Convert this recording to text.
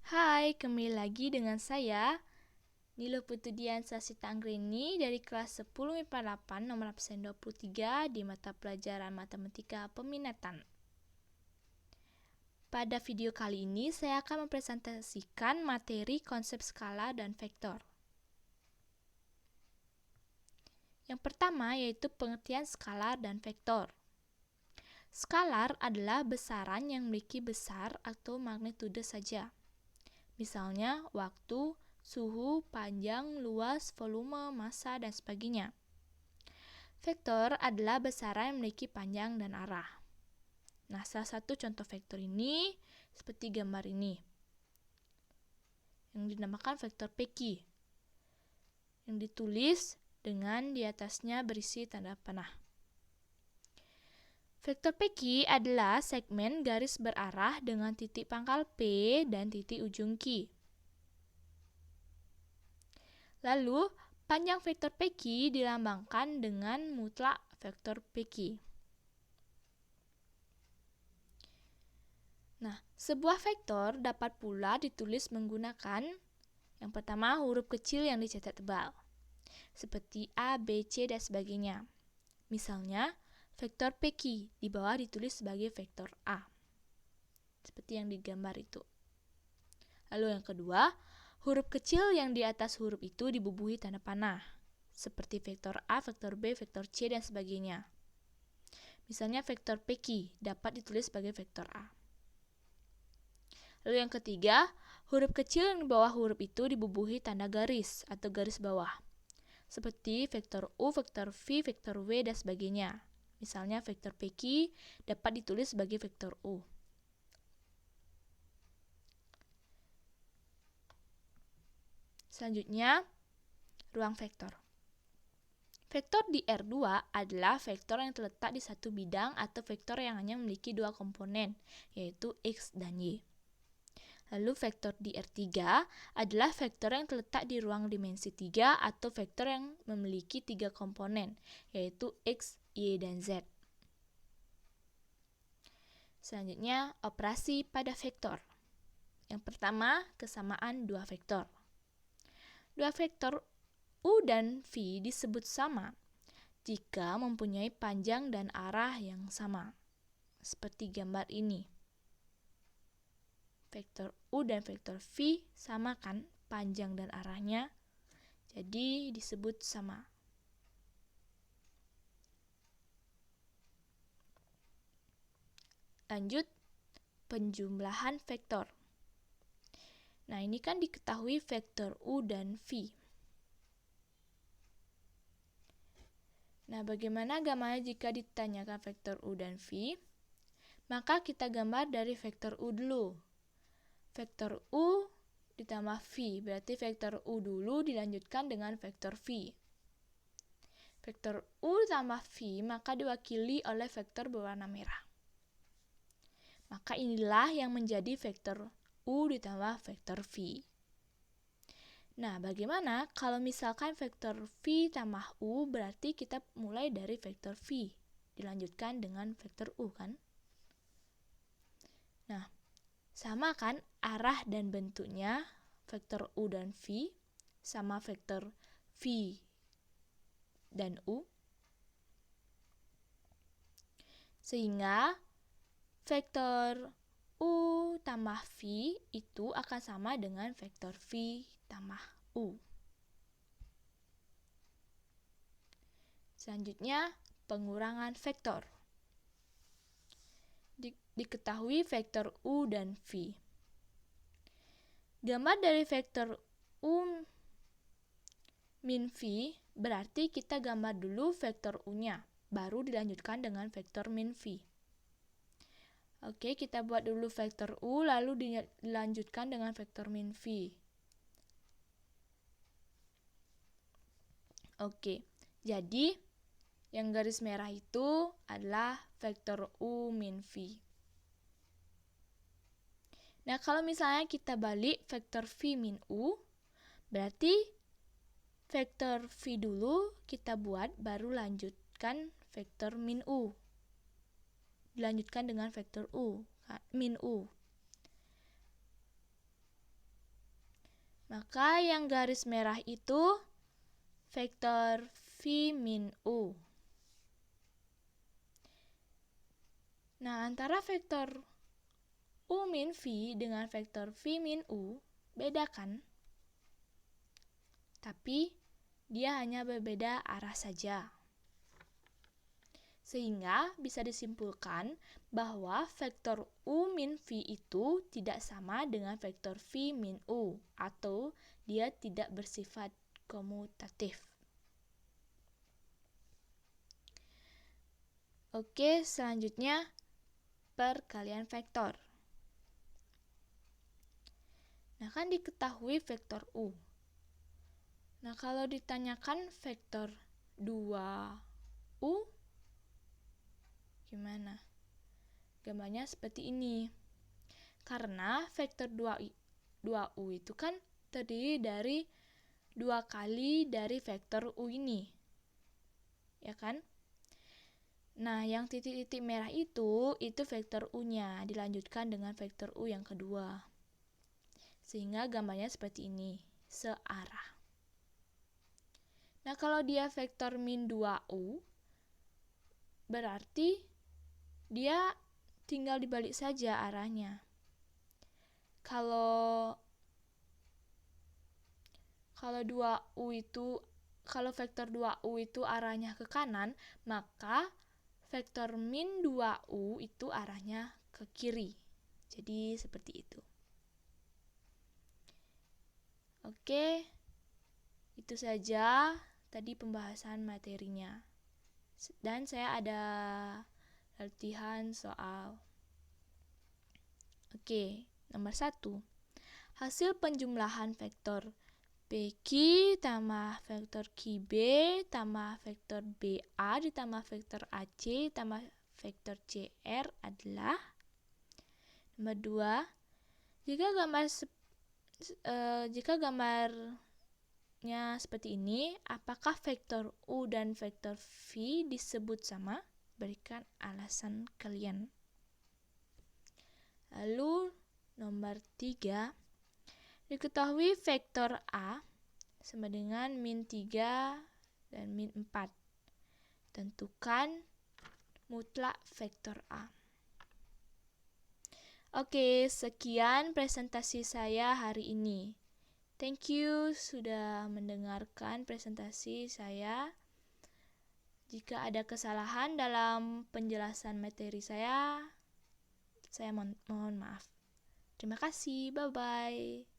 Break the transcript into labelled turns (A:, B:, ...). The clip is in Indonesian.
A: Hai, kembali lagi dengan saya, Nilo Putudiansa Sitanggreni dari kelas 10 MIPA 8 nomor absen 23 di mata pelajaran Matematika Peminatan. Pada video kali ini, saya akan mempresentasikan materi konsep skala dan vektor. Yang pertama yaitu pengertian skalar dan vektor. Skalar adalah besaran yang memiliki besar atau magnitudo saja. Misalnya, waktu, suhu, panjang, luas, volume, massa, dan sebagainya. Vektor adalah besaran yang memiliki panjang dan arah. Nah, salah satu contoh vektor ini seperti gambar ini, yang dinamakan vektor PQ, yang ditulis dengan di atasnya berisi tanda panah. Vektor PQ adalah segmen garis berarah dengan titik pangkal P dan titik ujung Q. Lalu, panjang vektor PQ dilambangkan dengan mutlak vektor PQ. Nah, sebuah vektor dapat pula ditulis menggunakan yang pertama huruf kecil yang dicetak tebal, seperti A, B, C, dan sebagainya. Misalnya, vektor PQ di bawah ditulis sebagai vektor A, seperti yang digambar itu. Lalu yang kedua, huruf kecil yang di atas huruf itu dibubuhi tanda panah, seperti vektor A, vektor B, vektor C, dan sebagainya. Misalnya vektor PQ dapat ditulis sebagai vektor A. Lalu yang ketiga, huruf kecil yang di bawah huruf itu dibubuhi tanda garis atau garis bawah, seperti vektor U, vektor V, vektor W, dan sebagainya. Misalnya vektor PQ dapat ditulis sebagai vektor U. Selanjutnya, ruang vektor. Vektor di R2 adalah vektor yang terletak di satu bidang atau vektor yang hanya memiliki dua komponen, yaitu X dan Y. Lalu vektor di R3 adalah vektor yang terletak di ruang dimensi 3 atau vektor yang memiliki tiga komponen, yaitu X, Y, dan Z. Selanjutnya, operasi pada vektor. Yang pertama, kesamaan dua vektor. Dua vektor U dan V disebut sama jika mempunyai panjang dan arah yang sama, seperti gambar ini. Vektor U dan vektor V sama kan panjang dan arahnya, jadi disebut sama. Lanjut, penjumlahan vektor. Nah, ini kan diketahui vektor U dan V. Nah, bagaimana gambarnya jika ditanyakan vektor U dan V? Maka kita gambar dari vektor U dulu. Vektor U ditambah V, berarti vektor U dulu dilanjutkan dengan vektor V. Vektor U ditambah V maka diwakili oleh vektor berwarna merah. Maka inilah yang menjadi vektor U ditambah vektor V. Nah, bagaimana kalau misalkan vektor V tambah U, berarti kita mulai dari vektor V, dilanjutkan dengan vektor U kan? Nah, sama kan arah dan bentuknya vektor U dan V, sama vektor V dan U. Sehingga vektor U tambah V itu akan sama dengan vektor V tambah U. Selanjutnya, pengurangan vektor. Diketahui vektor U dan V. Gambar dari vektor U min V berarti kita gambar dulu vektor U-nya, baru dilanjutkan dengan vektor min V. Oke, kita buat dulu vektor U, lalu dilanjutkan dengan vektor min V. Oke, jadi yang garis merah itu adalah vektor U min V. Nah, kalau misalnya kita balik vektor V min U, berarti vektor V dulu kita buat, baru lanjutkan vektor min U. Dilanjutkan dengan vektor U, min U. Maka yang garis merah itu vektor V min U. Nah, antara vektor U min V dengan vektor V min U beda kan? Tapi dia hanya berbeda arah saja. Sehingga bisa disimpulkan bahwa vektor U min V itu tidak sama dengan vektor V min U, atau dia tidak bersifat komutatif. Oke, selanjutnya perkalian vektor. Nah, kan diketahui vektor U. Nah, kalau ditanyakan vektor 2U, gimana? Gambarnya seperti ini. Karena vektor 2U itu kan terdiri dari 2 kali dari vektor U ini. Ya kan? Nah, yang titik-titik merah itu vektor U-nya dilanjutkan dengan vektor U yang kedua. Sehingga gambarnya seperti ini, searah. Nah, kalau dia vektor min 2U, berarti dia tinggal dibalik saja arahnya. Kalau vektor 2U itu arahnya ke kanan, maka vektor min 2U itu arahnya ke kiri. Jadi seperti itu. Oke, itu saja tadi pembahasan materinya. Dan saya ada latihan soal. Oke, nomor 1. Hasil penjumlahan vektor PQ tambah vektor QB tambah vektor BA ditambah vektor AC tambah vektor CR adalah nomor 2. Jika gambarnya seperti ini, apakah vektor U dan vektor V disebut sama? Berikan alasan kalian. Lalu nomor 3. Diketahui vektor A sama dengan min 3 dan min 4. Tentukan mutlak vektor A. Oke, sekian presentasi saya hari ini. Thank you sudah mendengarkan presentasi saya. Jika ada kesalahan dalam penjelasan materi saya mohon maaf. Terima kasih, bye-bye.